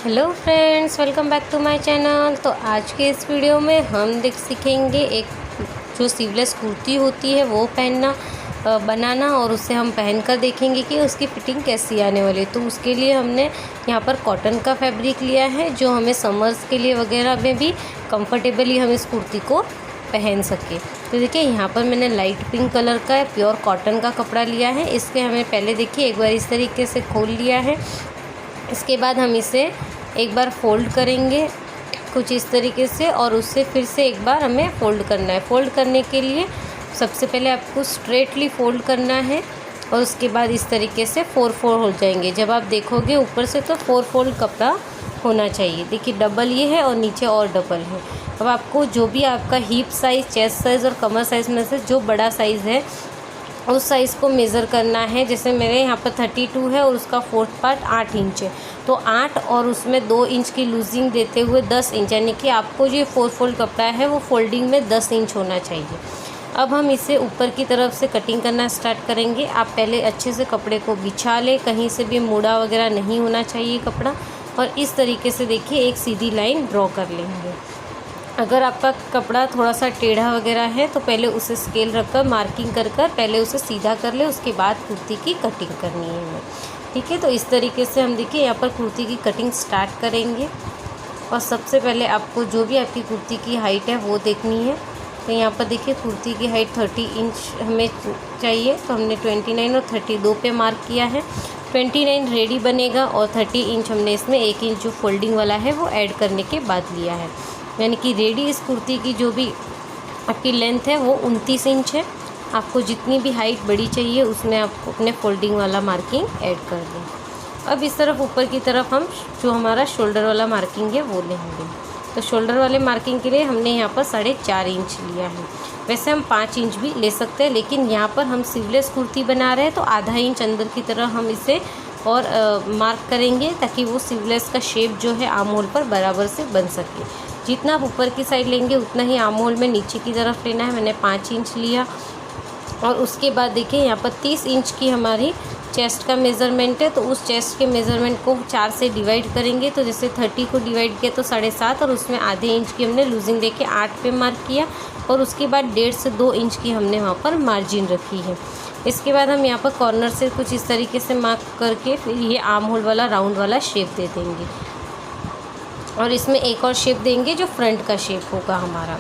Hello friends, welcome back to my channel. तो आज के इस वीडियो में हम सीखेंगे एक जो सीवलेस कुर्ती होती है वो बनाना और उसे हम पहनकर देखेंगे कि उसकी फ़िटिंग कैसी आने वाली है। तो उसके लिए हमने यहाँ पर कॉटन का फैब्रिक लिया है जो हमें समर्स के लिए वगैरह में भी कंफर्टेबली हम इस कुर्ती को पहन सके। तो देखिए यहाँ पर मैंने लाइट पिंक कलर का प्योर कॉटन का कपड़ा लिया है। इसके हमें पहले देखिए एक बार इस तरीके से खोल लिया है। इसके बाद हम इसे एक बार फ़ोल्ड करेंगे कुछ इस तरीके से और उससे फिर से एक बार हमें फ़ोल्ड करना है। फ़ोल्ड करने के लिए सबसे पहले आपको स्ट्रेटली फ़ोल्ड करना है और उसके बाद इस तरीके से 4 हो जाएंगे। जब आप देखोगे ऊपर से तो 4 फोल्ड कपड़ा होना चाहिए। देखिए डबल ये है और नीचे और डबल है। अब आपको जो भी आपका हिप साइज़, चेस्ट साइज़ और कमर साइज़ में से जो बड़ा साइज़ है उस साइज़ को मेज़र करना है। जैसे मेरे यहाँ पर 32 है और उसका 4th पार्ट 8 इंच है, तो 8 और उसमें 2 इंच की लूजिंग देते हुए 10 इंच, यानी कि आपको जो 4 फोल्ड कपड़ा है वो फोल्डिंग में 10 इंच होना चाहिए। अब हम इसे ऊपर की तरफ से कटिंग करना स्टार्ट करेंगे। आप पहले अच्छे से कपड़े को बिछा लें, कहीं से भी मुड़ा वगैरह नहीं होना चाहिए कपड़ा, और इस तरीके से देखिए एक सीधी लाइन ड्रॉ कर लेंगे। अगर आपका कपड़ा थोड़ा सा टेढ़ा वगैरह है तो पहले उसे स्केल रखकर मार्किंग कर पहले उसे सीधा कर ले, उसके बाद कुर्ती की कटिंग करनी है हमें। ठीक है, तो इस तरीके से हम देखिए यहाँ पर कुर्ती की कटिंग स्टार्ट करेंगे। और सबसे पहले आपको जो भी आपकी कुर्ती की हाइट है वो देखनी है। तो यहाँ पर देखिए कुर्ती की हाइट 30 इंच हमें चाहिए, तो हमने 29 और 32 पे मार्क किया है। 29 रेडी बनेगा और 30 इंच हमने इसमें 1 इंच जो फोल्डिंग वाला है वो ऐड करने के बाद लिया है। यानी कि रेडी इस कुर्ती की जो भी आपकी लेंथ है वो 29 इंच है। आपको जितनी भी हाइट बड़ी चाहिए उसमें आप अपने फोल्डिंग वाला मार्किंग ऐड कर दें। अब इस तरफ ऊपर की तरफ हम जो हमारा शोल्डर वाला मार्किंग है वो लेंगे। तो शोल्डर वाले मार्किंग के लिए हमने यहाँ पर 4.5 इंच लिया है। वैसे हम 5 इंच भी ले सकते हैं, लेकिन यहाँ पर हम सीवलेस कुर्ती बना रहे हैं तो आधा इंच अंदर की तरह हम इसे और मार्क करेंगे ताकि वो सीवलेस का शेप जो है आर्म होल पर बराबर से बन सके। जितना आप ऊपर की साइड लेंगे उतना ही आर्म होल में नीचे की तरफ लेना है। मैंने 5 इंच लिया और उसके बाद देखिए यहाँ पर 30 इंच की हमारी चेस्ट का मेज़रमेंट है, तो उस चेस्ट के मेज़रमेंट को 4 से डिवाइड करेंगे। तो जैसे 30 को डिवाइड किया तो 7.5 और उसमें आधे इंच की हमने लूजिंग देके 8 पे मार्क किया और उसके बाद 1.5 से 2 इंच की हमने वहाँ पर मार्जिन रखी है। इसके बाद हम यहाँ पर कॉर्नर से कुछ इस तरीके से मार्क करके फिर ये आर्म होल वाला राउंड वाला शेप दे देंगे और इसमें एक और शेप देंगे जो फ्रंट का शेप होगा हमारा।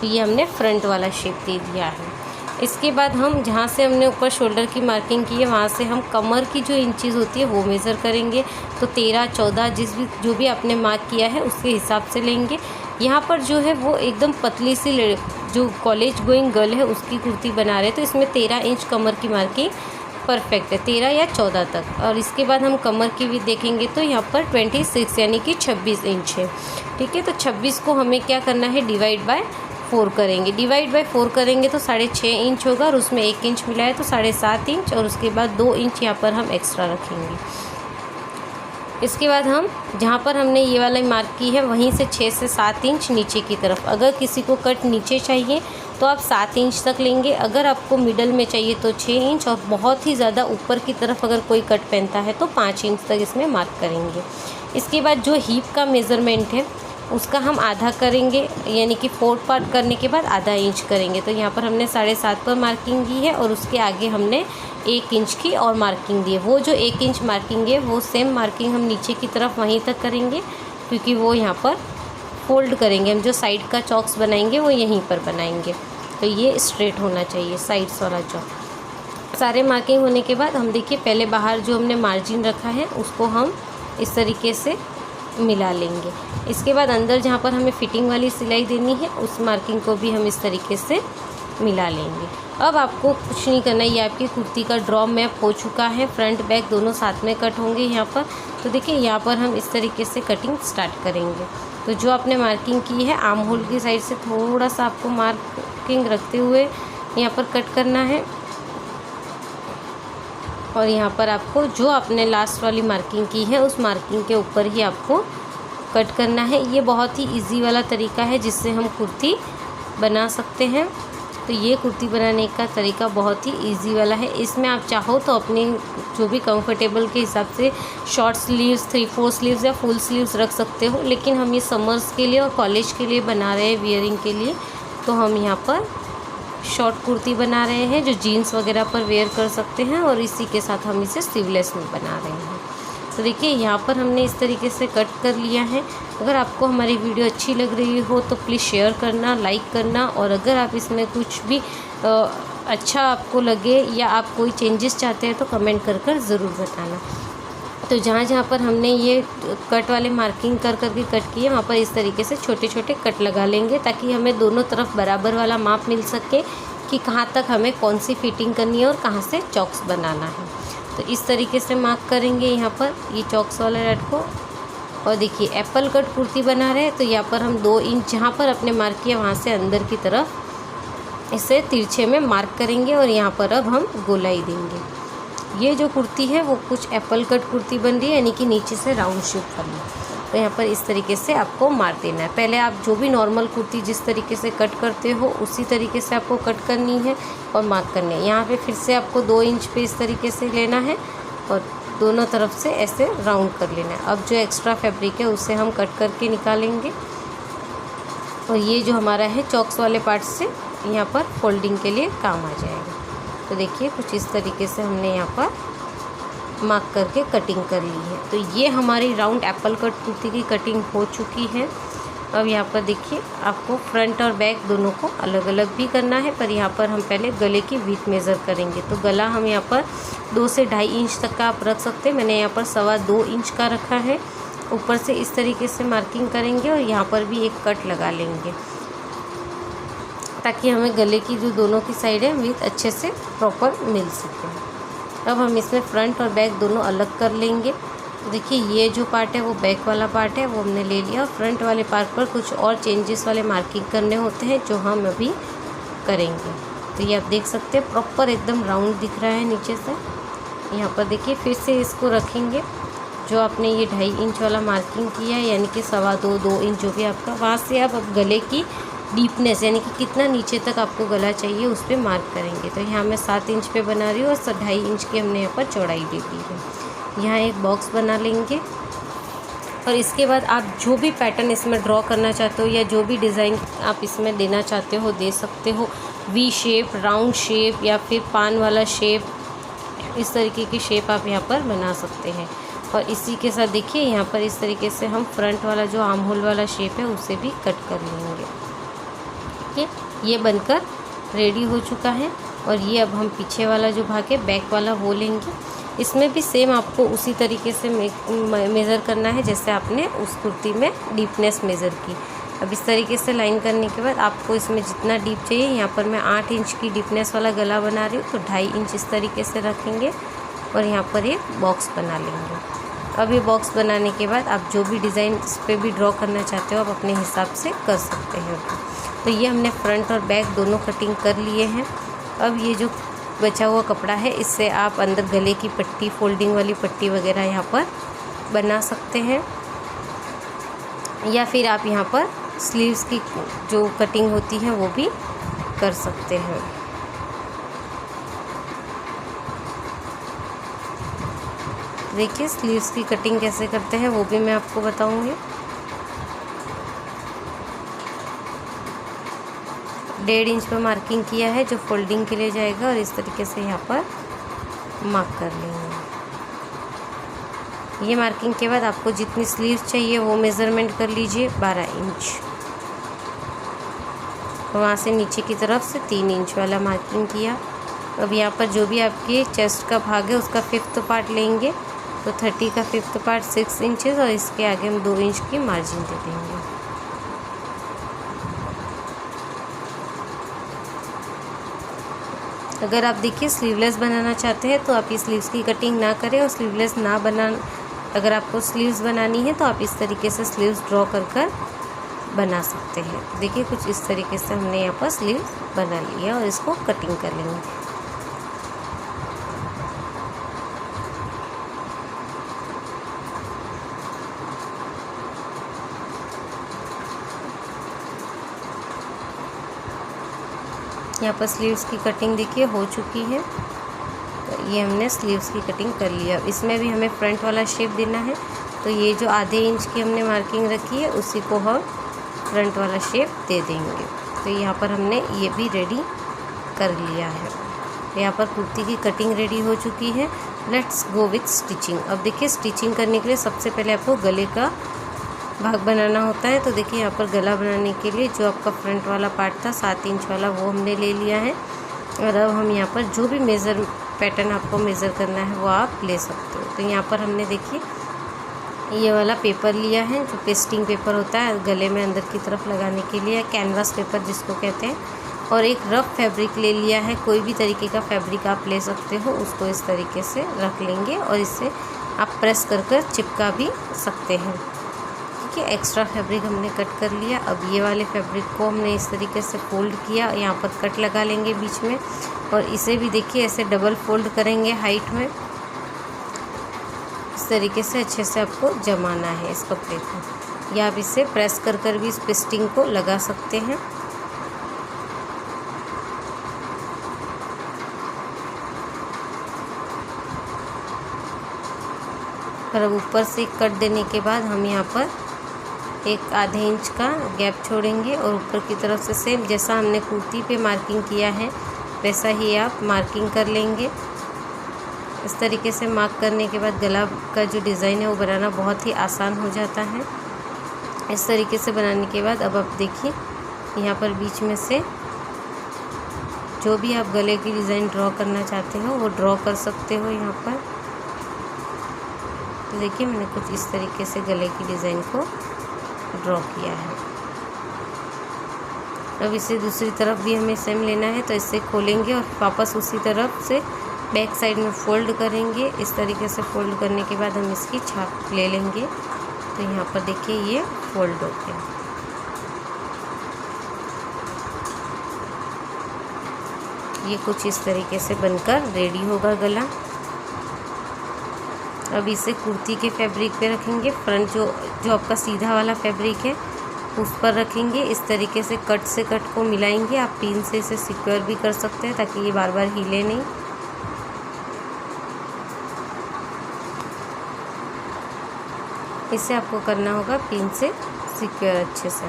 तो ये हमने फ्रंट वाला शेप दे दिया है। इसके बाद हम जहाँ से हमने ऊपर शोल्डर की मार्किंग की है वहाँ से हम कमर की जो इंचेस होती है वो मेज़र करेंगे। तो 13, 14 जो भी आपने मार्क किया है उसके हिसाब से लेंगे। यहाँ पर जो है वो एकदम पतली सी जो कॉलेज गोइंग गर्ल है उसकी कुर्ती बना रहे हैं, तो इसमें 13 इंच कमर की मार्किंग परफेक्ट है, 13 या 14 तक। और इसके बाद हम कमर की भी देखेंगे तो यहाँ पर 26 यानी कि 26 इंच है। ठीक है, तो 26 को हमें क्या करना है, डिवाइड बाय 4 करेंगे। डिवाइड बाय 4 करेंगे तो 6.5 इंच होगा और उसमें 1 इंच मिला है तो 7.5 इंच और उसके बाद 2 इंच यहाँ पर हम एक्स्ट्रा रखेंगे। इसके बाद हम जहाँ पर हमने ये वाला मार्क की है वहीं से 6 से 7 इंच नीचे की तरफ, अगर किसी को कट नीचे चाहिए तो आप 7 इंच तक लेंगे। अगर आपको मिडल में चाहिए तो 6 इंच और बहुत ही ज़्यादा ऊपर की तरफ अगर कोई कट पहनता है तो 5 इंच तक इसमें मार्क करेंगे। इसके बाद जो हीप का मेज़रमेंट है उसका हम आधा करेंगे, यानी कि 4 पार्ट करने के बाद आधा इंच करेंगे। तो यहाँ पर हमने 7.5 पर मार्किंग की है और उसके आगे हमने 1 इंच की और मार्किंग दी है। वो जो 1 इंच मार्किंग है वो सेम मार्किंग हम नीचे की तरफ वहीं तक करेंगे, क्योंकि वो यहाँ पर फोल्ड करेंगे। हम जो साइड का चॉक्स बनाएंगे वो यहीं पर बनाएंगे, तो ये स्ट्रेट होना चाहिए साइड्स वाला चॉक। सारे मार्किंग होने के बाद हम देखिए पहले बाहर जो हमने मार्जिन रखा है उसको हम इस तरीके से मिला लेंगे। इसके बाद अंदर जहाँ पर हमें फिटिंग वाली सिलाई देनी है उस मार्किंग को भी हम इस तरीके से मिला लेंगे। अब आपको कुछ नहीं करना, ये आपकी कुर्ती का ड्रॉ मैप हो चुका है। फ्रंट बैक दोनों साथ में कट होंगे यहाँ पर। तो देखिए यहाँ पर हम इस तरीके से कटिंग स्टार्ट करेंगे। तो जो आपने मार्किंग की है आर्म होल की साइड से थोड़ा सा आपको मार्किंग रखते हुए यहाँ पर कट करना है और यहाँ पर आपको जो आपने लास्ट वाली मार्किंग की है उस मार्किंग के ऊपर ही आपको कट करना है। ये बहुत ही इजी वाला तरीका है जिससे हम कुर्ती बना सकते हैं। तो ये कुर्ती बनाने का तरीका बहुत ही इजी वाला है। इसमें आप चाहो तो अपने जो भी कंफर्टेबल के हिसाब से शॉर्ट स्लीव्स, 3/4 स्लीव्स या फुल स्लीव्स रख सकते हो, लेकिन हम ये समर्स के लिए और कॉलेज के लिए बना रहे हैं वियरिंग के लिए, तो हम यहाँ पर शॉर्ट कुर्ती बना रहे हैं जो जीन्स वगैरह पर वेयर कर सकते हैं, और इसी के साथ हम इसे स्लीवलेस में बना रहे हैं। तो देखिए यहाँ पर हमने इस तरीके से कट कर लिया है। अगर आपको हमारी वीडियो अच्छी लग रही हो तो प्लीज़ शेयर करना, लाइक करना, और अगर आप इसमें कुछ भी अच्छा आपको लगे या आप कोई चेंजेस चाहते हैं तो कमेंट कर ज़रूर बताना। तो जहाँ जहाँ पर हमने ये कट वाले मार्किंग कर के कट किए, वहाँ पर इस तरीके से छोटे छोटे कट लगा लेंगे, ताकि हमें दोनों तरफ बराबर वाला माप मिल सके कि कहाँ तक हमें कौन सी फिटिंग करनी है और कहाँ से चॉक्स बनाना है। तो इस तरीके से मार्क करेंगे यहाँ पर ये चॉक्स वाले रेड को। और देखिए एप्पल कट कुर्ती बना रहे हैं, तो यहाँ पर हम 2 इंच जहाँ पर अपने मार्क किया वहाँ से अंदर की तरफ इसे तिरछे में मार्क करेंगे, और यहाँ पर अब हम गोलाई देंगे। ये जो कुर्ती है वो कुछ एप्पल कट कुर्ती बन रही है, यानी कि नीचे से राउंड शेप वाली। तो यहाँ पर इस तरीके से आपको मार देना है। पहले आप जो भी नॉर्मल कुर्ती जिस तरीके से कट करते हो उसी तरीके से आपको कट करनी है और मार्क करनी है। यहाँ पे फिर से आपको 2 इंच पे इस तरीके से लेना है और दोनों तरफ से ऐसे राउंड कर लेना है। अब जो एक्स्ट्रा फैब्रिक है उसे हम कट करके निकालेंगे, और ये जो हमारा है चॉक्स वाले पार्ट से यहाँ पर फोल्डिंग के लिए काम आ जाएगा। तो देखिए कुछ इस तरीके से हमने यहाँ पर मार्क करके कटिंग कर ली है। तो ये हमारी राउंड एप्पल कट कुर्ती की कटिंग हो चुकी है। अब यहाँ पर देखिए आपको फ्रंट और बैक दोनों को अलग अलग भी करना है, पर यहाँ पर हम पहले गले की विड्थ मेज़र करेंगे। तो गला हम यहाँ पर 2 से 2.5 इंच तक का आप रख सकते हैं। मैंने यहाँ पर 2.25 इंच का रखा है। ऊपर से इस तरीके से मार्किंग करेंगे और यहाँ पर भी एक कट लगा लेंगे, ताकि हमें गले की जो दोनों की साइड है विड्थ अच्छे से प्रॉपर मिल सके। अब हम इसमें फ्रंट और बैक दोनों अलग कर लेंगे। देखिए ये जो पार्ट है वो बैक वाला पार्ट है, वो हमने ले लिया। फ्रंट वाले पार्ट पर कुछ और चेंजेस वाले मार्किंग करने होते हैं जो हम अभी करेंगे। तो ये आप देख सकते हैं प्रॉपर एकदम राउंड दिख रहा है नीचे से। यहाँ पर देखिए फिर से इसको रखेंगे, जो आपने ये 2.5 इंच वाला मार्किंग किया है, यानी कि 2.25 इंच जो भी आपका, वहाँ से आप अब गले की डीपनेस यानी कि कितना नीचे तक आपको गला चाहिए उस पर मार्क करेंगे। तो यहाँ मैं 7 इंच पे बना रही हूँ और 2.5 इंच की हमने यहाँ पर चौड़ाई दे दी है। यहाँ एक बॉक्स बना लेंगे, और इसके बाद आप जो भी पैटर्न इसमें ड्रॉ करना चाहते हो या जो भी डिज़ाइन आप इसमें देना चाहते हो दे सकते हो। वी शेप, राउंड शेप या फिर पान वाला शेप, इस तरीके की शेप आप यहाँ पर बना सकते हैं। और इसी के साथ देखिए यहाँ पर इस तरीके से हम फ्रंट वाला जो आर्म होल वाला शेप है उसे भी कट कर लेंगे। ये बनकर रेडी हो चुका है। और ये अब हम पीछे वाला जो भाग है बैक वाला वो लेंगे। इसमें भी सेम आपको उसी तरीके से मेज़र करना है जैसे आपने उस कुर्ती में डीपनेस मेज़र की। अब इस तरीके से लाइन करने के बाद आपको इसमें जितना डीप चाहिए, यहाँ पर मैं 8 इंच की डीपनेस वाला गला बना रही हूँ, तो 2.5 इंच इस तरीके से रखेंगे और यहाँ पर एक बॉक्स बना लेंगे। अब ये बॉक्स बनाने के बाद आप जो भी डिज़ाइन इस पर भी ड्रॉ करना चाहते हो आप अपने हिसाब से कर सकते हैं। तो ये हमने फ्रंट और बैक दोनों कटिंग कर लिए हैं। अब ये जो बचा हुआ कपड़ा है इससे आप अंदर गले की पट्टी, फोल्डिंग वाली पट्टी वगैरह यहाँ पर बना सकते हैं, या फिर आप यहाँ पर स्लीव्स की जो कटिंग होती है वो भी कर सकते हैं। देखिए स्लीव्स की कटिंग कैसे करते हैं वो भी मैं आपको बताऊंगी। 1.5 इंच पर मार्किंग किया है जो फोल्डिंग के लिए जाएगा, और इस तरीके से यहाँ पर मार्क कर लेंगे। ये मार्किंग के बाद आपको जितनी स्लीव्स चाहिए वो मेज़रमेंट कर लीजिए 12 इंच। वहाँ से नीचे की तरफ से 3 इंच वाला मार्किंग किया। अब यहाँ पर जो भी आपके चेस्ट का भाग है उसका 5th पार्ट लेंगे, तो 30 का 5th पार्ट 6 इंचेस, और इसके आगे हम 2 इंच की मार्जिन दे देंगे। अगर आप देखिए स्लीवलेस बनाना चाहते हैं तो आप ये स्लीव्स की कटिंग ना करें, और स्लीवलेस ना बना अगर आपको स्लीव्स बनानी है तो आप इस तरीके से स्लीव्स ड्रॉ कर बना सकते हैं। देखिए कुछ इस तरीके से हमने यहाँ पर स्लीव्स बना लिया और इसको कटिंग कर लेंगे। यहाँ पर स्लीव्स की कटिंग देखिए हो चुकी है। तो ये हमने स्लीव्स की कटिंग कर लिया। इसमें भी हमें फ्रंट वाला शेप देना है, तो ये जो आधे इंच की हमने मार्किंग रखी है उसी को हम फ्रंट वाला शेप दे देंगे। तो यहाँ पर हमने ये भी रेडी कर लिया है। तो यहाँ पर कुर्ती की कटिंग रेडी हो चुकी है। Let's go with stitching. अब देखिए स्टिचिंग करने के लिए सबसे पहले आपको गले का भाग बनाना होता है। तो देखिए यहाँ पर गला बनाने के लिए जो आपका फ्रंट वाला पार्ट था 7 इंच वाला, वो हमने ले लिया है। और अब हम यहाँ पर जो भी मेज़र पैटर्न आपको मेज़र करना है वो आप ले सकते हो। तो यहाँ पर हमने देखिए ये वाला पेपर लिया है, जो पेस्टिंग पेपर होता है गले में अंदर की तरफ लगाने के लिए, कैनवास पेपर जिसको कहते हैं। और एक रफ फैब्रिक ले लिया है, कोई भी तरीके का फैब्रिक आप ले सकते हो। उसको इस तरीके से रख लेंगे और इससे आप प्रेस कर चिपका भी सकते हैं। ठीक है, एक्स्ट्रा फैब्रिक हमने कट कर लिया। अब ये वाले फैब्रिक को हमने इस तरीके से फोल्ड किया, यहाँ पर कट लगा लेंगे बीच में। और इसे भी देखिए ऐसे डबल फोल्ड करेंगे हाइट में। इस तरीके से अच्छे से आपको जमाना है इस कपड़े को, या आप इसे प्रेस कर भी इस पेस्टिंग को लगा सकते हैं। और अब ऊपर से कट देने के बाद हम यहाँ पर एक आधे इंच का गैप छोड़ेंगे और ऊपर की तरफ से सेम जैसा हमने कुर्ती पे मार्किंग किया है वैसा ही आप मार्किंग कर लेंगे। इस तरीके से मार्क करने के बाद गला का जो डिज़ाइन है वो बनाना बहुत ही आसान हो जाता है। इस तरीके से बनाने के बाद अब आप देखिए यहाँ पर बीच में से जो भी आप गले की डिज़ाइन ड्रॉ करना चाहते हो वो ड्रॉ कर सकते हो यहाँ पर। तो देखिए मैंने कुछ इस तरीके से गले की डिज़ाइन को ड्रॉ किया है। अब इसे दूसरी तरफ भी हमें सेम लेना है, तो इसे खोलेंगे और वापस उसी तरफ से बैक साइड में फ़ोल्ड करेंगे। इस तरीके से फ़ोल्ड करने के बाद हम इसकी छाप ले लेंगे। तो यहाँ पर देखिए ये फोल्ड हो गया। ये कुछ इस तरीके से बनकर रेडी होगा गला। अब इसे कुर्ती के फैब्रिक पे रखेंगे। फ्रंट जो आपका सीधा वाला फैब्रिक है उस पर रखेंगे। इस तरीके से कट से कट को मिलाएंगे। आप पिन से इसे सिक्योर भी कर सकते हैं ताकि ये बार बार हिले नहीं। इसे आपको करना होगा पिन से सिक्योर अच्छे से।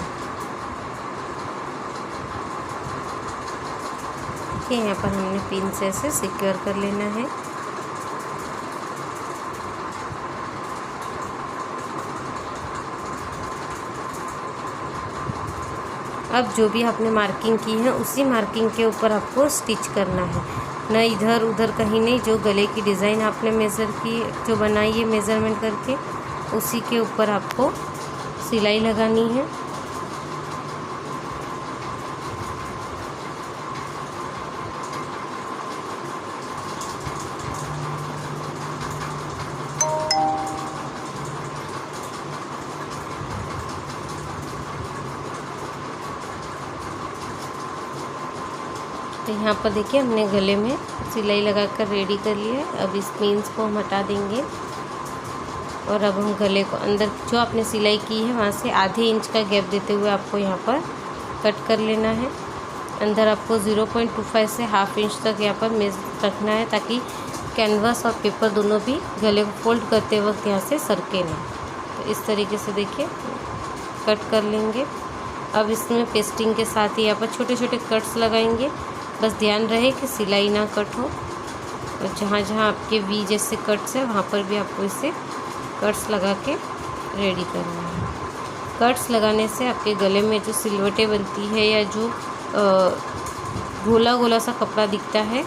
देखिए यहाँ पर हमने पिन से इसे सिक्योर कर लेना है। अब जो भी आपने मार्किंग की है उसी मार्किंग के ऊपर आपको स्टिच करना है, न इधर उधर कहीं नहीं। जो गले की डिज़ाइन आपने मेज़र की, जो बनाई है मेज़रमेंट करके, उसी के ऊपर आपको सिलाई लगानी है। तो यहाँ पर देखिए हमने गले में सिलाई लगाकर रेडी कर लिया है। अब इस पिन्स को हम हटा देंगे और अब हम गले को अंदर जो आपने सिलाई की है वहाँ से आधे इंच का गैप देते हुए आपको यहाँ पर कट कर लेना है। अंदर आपको 0.25 से हाफ इंच तक यहाँ पर मेज रखना है ताकि कैनवास और पेपर दोनों भी गले को फोल्ड करते वक्त यहाँ से सरके नहीं। तो इस तरीके से देखिए कट कर लेंगे। अब इसमें पेस्टिंग के साथ ही यहाँ पर छोटे छोटे कट्स लगाएंगे। बस ध्यान रहे कि सिलाई ना कट हो, और जहाँ जहाँ आपके वी जैसे कट्स है वहाँ पर भी आपको इसे कट्स लगा के रेडी करना है। कट्स लगाने से आपके गले में जो सिलवटें बनती है या जो गोला गोला सा कपड़ा दिखता है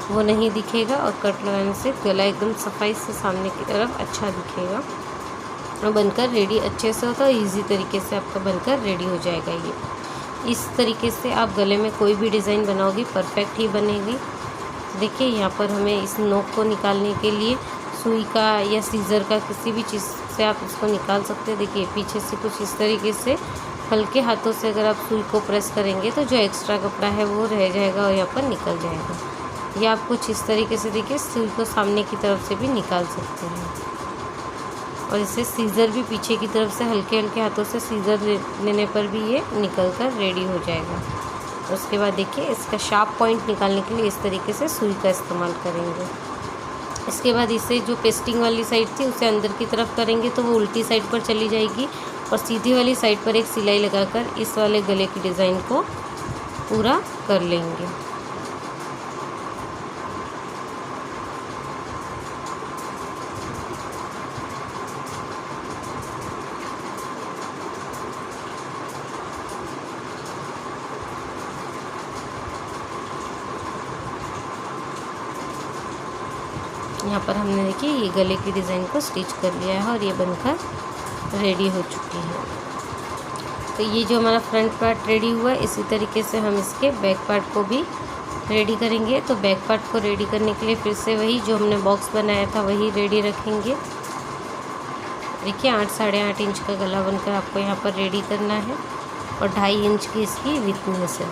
वो नहीं दिखेगा, और कट लगाने से गला एकदम सफाई से सामने की तरफ अच्छा दिखेगा और बनकर रेडी अच्छे से होता है। ईजी तरीके से आपका बनकर रेडी हो जाएगा। ये इस तरीके से आप गले में कोई भी डिज़ाइन बनाओगे परफेक्ट ही बनेगी। देखिए यहाँ पर हमें इस नोक को निकालने के लिए सुई का या सीज़र का किसी भी चीज़ से आप इसको निकाल सकते हैं। देखिए पीछे से कुछ इस तरीके से हल्के हाथों से अगर आप सुई को प्रेस करेंगे तो जो एक्स्ट्रा कपड़ा है वो रह जाएगा और यहाँ पर निकल जाएगा। या आप कुछ इस तरीके से देखिए सुई को सामने की तरफ से भी निकाल सकते हैं, और इसे सीज़र भी पीछे की तरफ से हल्के हल्के हाथों से सीज़र लेने पर भी ये निकल कर रेडी हो जाएगा। उसके बाद देखिए इसका शार्प पॉइंट निकालने के लिए इस तरीके से सुई का इस्तेमाल करेंगे। इसके बाद इसे जो पेस्टिंग वाली साइड थी उसे अंदर की तरफ करेंगे तो वो उल्टी साइड पर चली जाएगी और सीधी वाली साइड पर एक सिलाई लगाकर इस वाले गले की डिज़ाइन को पूरा कर लेंगे। यहाँ पर हमने देखिए ये गले की डिज़ाइन को स्टिच कर लिया है और ये बनकर रेडी हो चुकी है। तो ये जो हमारा फ्रंट पार्ट रेडी हुआ है, इसी तरीके से हम इसके बैक पार्ट को भी रेडी करेंगे। तो बैक पार्ट को रेडी करने के लिए फिर से वही जो हमने बॉक्स बनाया था वही रेडी रखेंगे। देखिए 8 साढ़े 8 इंच का गला बनकर आपको यहाँ पर रेडी करना है और 2.5 इंच की इसकी विथनेस है।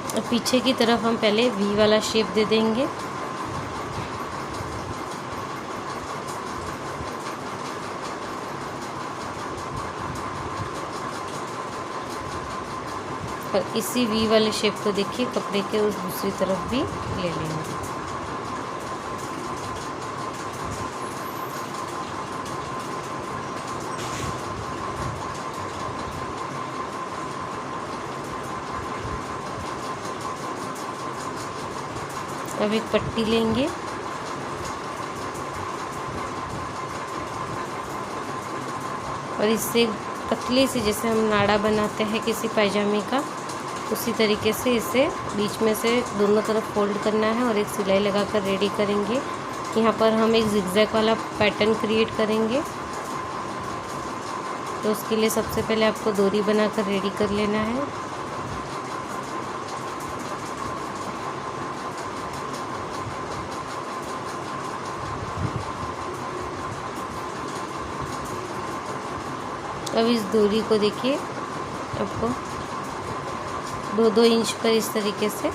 और पीछे की तरफ हम पहले वी वाला शेप दे देंगे। और इसी वी वाले शेप को देखिए कपड़े के उस दूसरी तरफ भी ले लेंगे। अब एक पट्टी लेंगे और इससे पतली से जैसे हम नाड़ा बनाते हैं किसी पायजामे का, उसी तरीके से इसे बीच में से दोनों तरफ फोल्ड करना है और एक सिलाई लगाकर रेडी करेंगे। यहाँ पर हम एक जिगजैग वाला पैटर्न क्रिएट करेंगे। तो उसके लिए सबसे पहले आपको डोरी बनाकर रेडी कर लेना है। अब इस डोरी को देखिए आपको 2-2 इंच पर इस तरीके से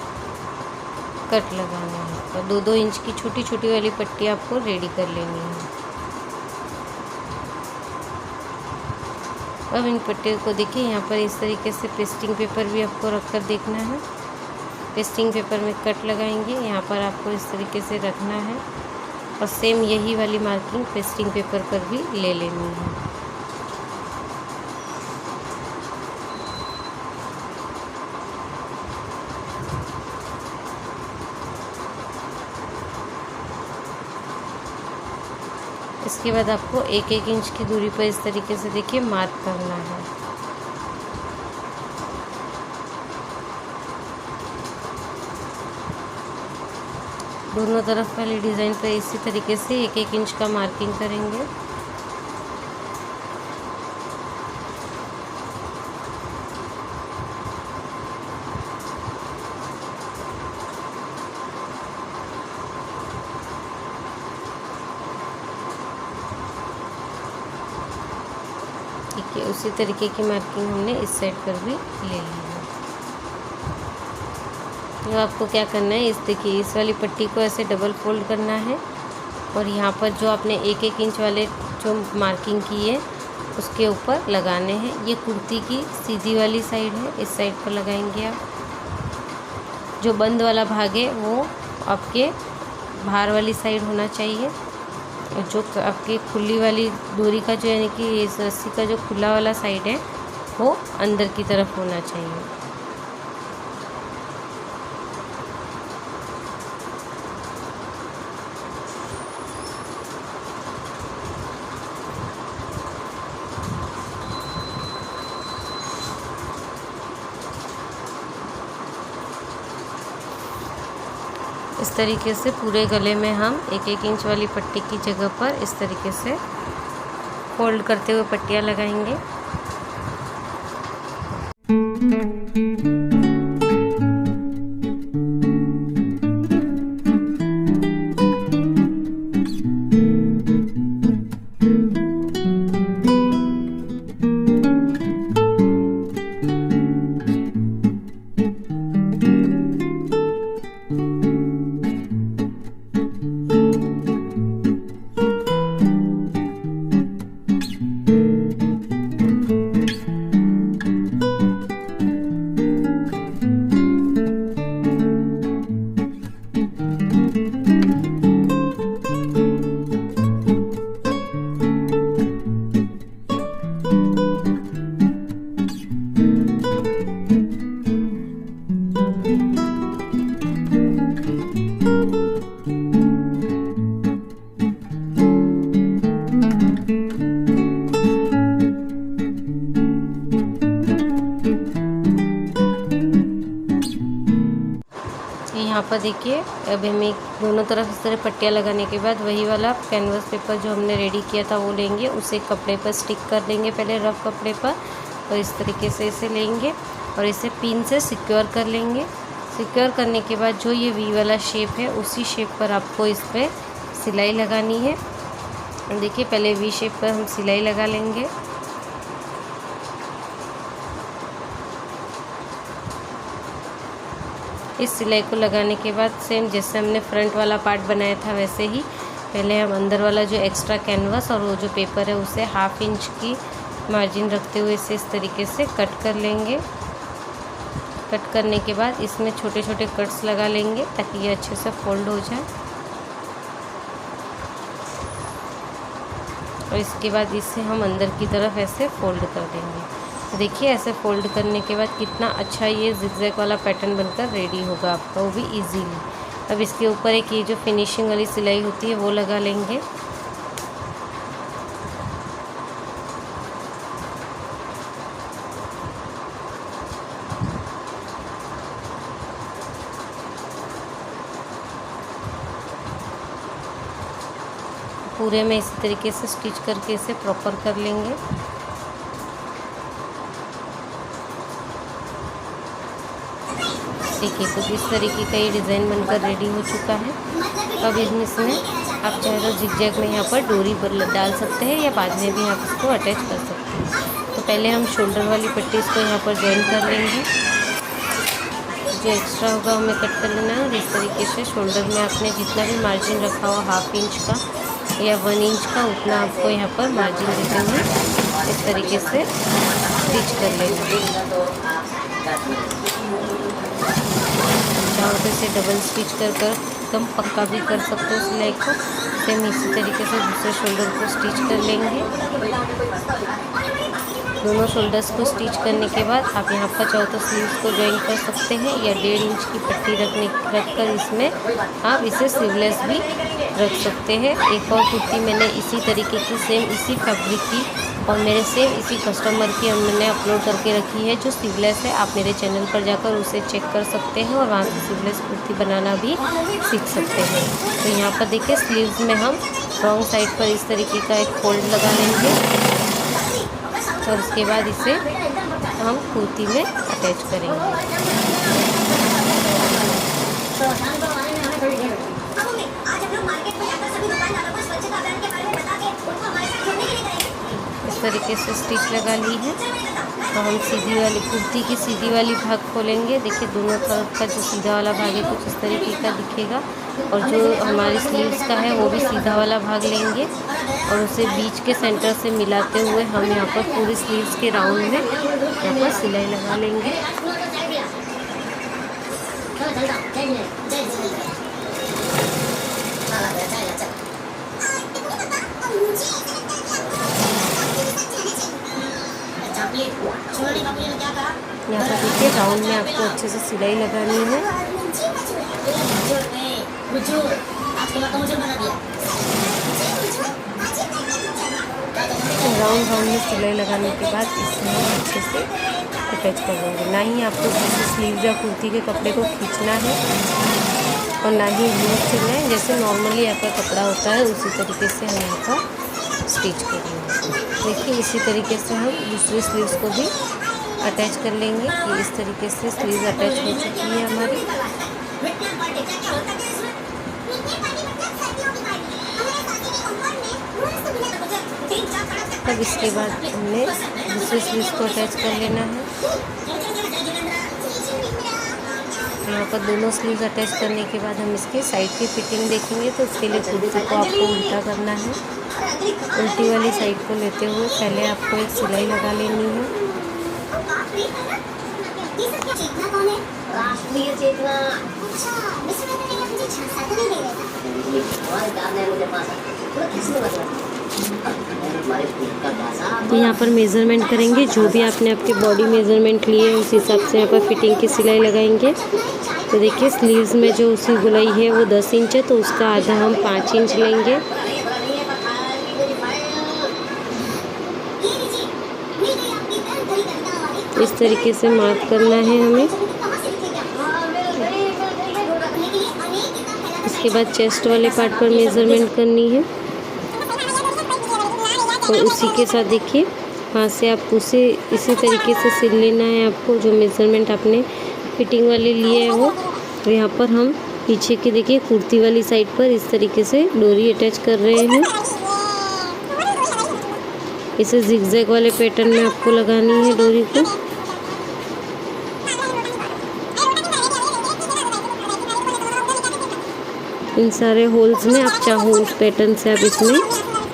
कट लगाना है और 2-2 इंच की छोटी छोटी वाली पट्टी आपको रेडी कर लेनी है। अब इन पट्टियों को देखिए यहाँ पर इस तरीके से पेस्टिंग पेपर भी आपको रखकर देखना है। पेस्टिंग पेपर में कट लगाएंगे, यहाँ पर आपको इस तरीके से रखना है और सेम यही वाली मार्किंग पेस्टिंग पेपर पर भी ले लेनी है। इसके बाद आपको 1-1 इंच की दूरी पर इस तरीके से देखिए मार्क करना है। दोनों तरफ वाली डिज़ाइन पर इसी तरीके से 1-1 इंच का मार्किंग करेंगे। ठीक है, उसी तरीके की मार्किंग हमने इस साइड पर भी ले ली है। तो आपको क्या करना है, इस देखिए इस वाली पट्टी को ऐसे डबल फोल्ड करना है और यहाँ पर जो आपने 1-1 इंच वाले जो मार्किंग की है उसके ऊपर लगाने हैं। ये कुर्ती की सीधी वाली साइड है, इस साइड पर लगाएंगे आप। जो बंद वाला भाग है वो आपके बाहर वाली साइड होना चाहिए और जो आपकी खुली वाली डोरी का जो यानी कि इस रस्सी का जो खुला वाला साइड है वो अंदर की तरफ होना चाहिए। इस तरीके से पूरे गले में हम 1-1 इंच वाली पट्टी की जगह पर इस तरीके से फोल्ड करते हुए पट्टियाँ लगाएंगे। पर देखिए अब हमें दोनों तरफ इस तरह पट्टियाँ लगाने के बाद वही वाला कैनवस पेपर जो हमने रेडी किया था वो लेंगे, उसे कपड़े पर स्टिक कर देंगे पहले रफ कपड़े पर, और इस तरीके से इसे लेंगे और इसे पिन से सिक्योर कर लेंगे। सिक्योर करने के बाद जो ये वी वाला शेप है उसी शेप पर आपको इस पर सिलाई लगानी है। देखिए पहले वी शेप पर हम सिलाई लगा लेंगे। इस सिलाई को लगाने के बाद सेम जैसे हमने फ्रंट वाला पार्ट बनाया था वैसे ही पहले हम अंदर वाला जो एक्स्ट्रा कैनवस और वो जो पेपर है उसे 1/2 इंच की मार्जिन रखते हुए इसे इस तरीके से कट कर लेंगे। कट करने के बाद इसमें छोटे छोटे कट्स लगा लेंगे ताकि ये अच्छे से फोल्ड हो जाए। और इसके बाद इसे हम अंदर की तरफ ऐसे फोल्ड कर देंगे। देखिए ऐसे फोल्ड करने के बाद कितना अच्छा ये जिगजैग वाला पैटर्न बनकर रेडी होगा आपका, वो भी इजीली। अब इसके ऊपर एक ये जो फिनिशिंग वाली सिलाई होती है वो लगा लेंगे। पूरे में इसी तरीके से स्टिच करके इसे प्रॉपर कर लेंगे। देखिए कुछ इस तरीके का ये डिज़ाइन बनकर रेडी हो चुका है। अब इसमें आप चाहे तो जिगजैग में यहाँ पर डोरी डाल सकते हैं या बाद में भी आप इसको अटैच कर सकते हैं। तो पहले हम शोल्डर वाली पट्टी इसको यहाँ पर जॉइन कर लेंगे। जो एक्स्ट्रा होगा हमें कट कर लेना है। और इस तरीके से शोल्डर में आपने जितना भी मार्जिन रखा हुआ 1/2 इंच का या 1 इंच का उतना आपको यहाँ पर मार्जिन देते हुए इस तरीके से स्टिच कर लेना। चाहो तो इसे डबल स्टिच कर एकदम पक्का भी कर सकते हो सिलाई को। सेम इसी तरीके से दूसरे शोल्डर को स्टिच कर लेंगे। दोनों शोल्डर्स को स्टिच करने के बाद आप यहाँ पर चाहो तो स्लीव्स को ज्वाइन कर सकते हैं या 1.5 इंच की पट्टी रखकर इसमें आप इसे स्लीवलेस भी रख सकते हैं। एक और कुर्ती मैंने इसी तरीके की सेम इसी फैब्रिक की और मेरे सेम इसी कस्टमर की हमने अपलोड करके रखी है जो स्लीवलेस है। आप मेरे चैनल पर जाकर उसे चेक कर सकते हैं और वहाँ से स्लीवलेस कुर्ती बनाना भी सीख सकते हैं। तो यहाँ पर देखिए स्लीव्स में हम रॉन्ग साइड पर इस तरीके का एक फोल्ड लगा लेंगे और उसके बाद इसे हम कुर्ती में अटैच करेंगे। इस तरीके से स्टिच लगा ली है। तो हम सीधी वाली कुर्ती की सीधी वाली भाग खोलेंगे। देखिए दोनों तरफ का जो सीधा वाला भाग है कुछ इस तरीके का दिखेगा और जो हमारी स्लीव्स का है वो भी सीधा वाला भाग लेंगे और उसे बीच के सेंटर से मिलाते हुए हम यहाँ पर पूरी स्लीव्स के राउंड में यहाँ पर सिलाई लगा लेंगे। यहाँ पर देखिए राउंड में आपको अच्छे से सिलाई लगानी है। राउंड में सिलाई लगाने के बाद इसमें हम अच्छे से अटैच कर देंगे। ना ही आपको किसी स्लीव या कुर्ती के कपड़े को खींचना है और ना ही लूज सिलना है। जैसे नॉर्मली आपका कपड़ा होता है उसी तरीके से हम यहाँ पर स्टिच करेंगे। देखिए इसी तरीके से हम दूसरी स्लीव्स को भी अटैच कर लेंगे। कि इस तरीके से स्लीव्स अटैच हो चुकी है हमारी। तब इसके बाद हमने दूसरी स्लीव्स को अटैच कर लेना है। यहाँ पर दोनों स्लीव्स अटैच करने के बाद हम इसके साइड की फिटिंग देखेंगे। तो उसके लिए कुर्ती को आपको उल्टा करना है। उल्टी वाली साइड को लेते हुए पहले आपको एक सिलाई लगा लेनी है। तो यहाँ पर मेज़रमेंट करेंगे। जो भी आपने आपके बॉडी मेज़रमेंट लिए है उस हिसाब से यहाँ पर फिटिंग की सिलाई लगाएंगे। तो देखिए स्लीव्स में जो उसकी गुलाई है वो 10 इंच है तो उसका आधा हम 5 इंच लेंगे। इस तरीके से मार्क करना है हमें। इसके बाद चेस्ट वाले पार्ट पर मेज़रमेंट करनी है और उसी के साथ देखिए वहाँ से आप उसे इसी तरीके से सिल लेना है आपको। जो मेज़रमेंट आपने फिटिंग वाले लिए है वो। तो यहाँ पर हम पीछे के देखिए कुर्ती वाली साइड पर इस तरीके से डोरी अटैच कर रहे हैं। इसे जिगजैग वाले पैटर्न में आपको लगानी है डोरी को। इन सारे होल्स में आप चाहो उस पैटर्न से आप इसमें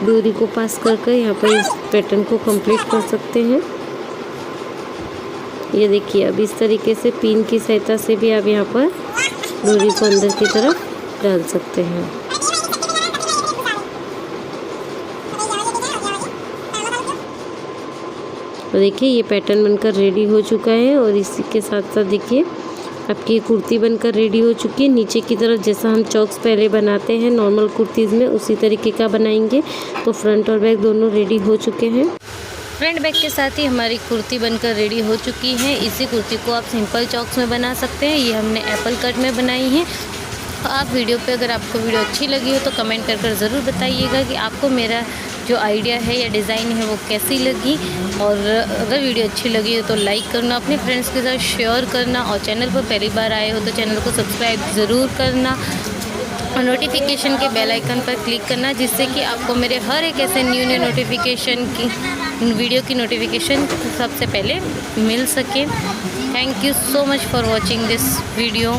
डोरी को पास कर यहाँ पर इस पैटर्न को कंप्लीट कर सकते हैं। ये देखिए अब इस तरीके से पिन की सहायता से भी आप यहाँ पर डोरी को अंदर की तरफ डाल सकते हैं। तो देखिए ये पैटर्न बनकर रेडी हो चुका है और इसी के साथ साथ देखिए आपकी ये कुर्ती बनकर रेडी हो चुकी है। नीचे की तरफ जैसा हम चॉक्स पहले बनाते हैं नॉर्मल कुर्तीज़ में उसी तरीके का बनाएंगे। तो फ्रंट और बैक दोनों रेडी हो चुके हैं। फ्रंट बैक के साथ ही हमारी कुर्ती बनकर रेडी हो चुकी है। इसी कुर्ती को आप सिंपल चॉक्स में बना सकते हैं। ये हमने एप्पल कट में बनाई है। आप वीडियो पे अगर आपको वीडियो अच्छी लगी हो तो कमेंट कर ज़रूर बताइएगा कि आपको मेरा जो आइडिया है या डिज़ाइन है वो कैसी लगी। और अगर वीडियो अच्छी लगी हो तो लाइक करना, अपने फ्रेंड्स के साथ शेयर करना और चैनल पर पहली बार आए हो तो चैनल को सब्सक्राइब ज़रूर करना और नोटिफिकेशन के बेल आइकन पर क्लिक करना, जिससे कि आपको मेरे हर एक ऐसे न्यू नोटिफिकेशन की वीडियो की नोटिफिकेशन सबसे पहले मिल सके। Thank you so much for watching this video.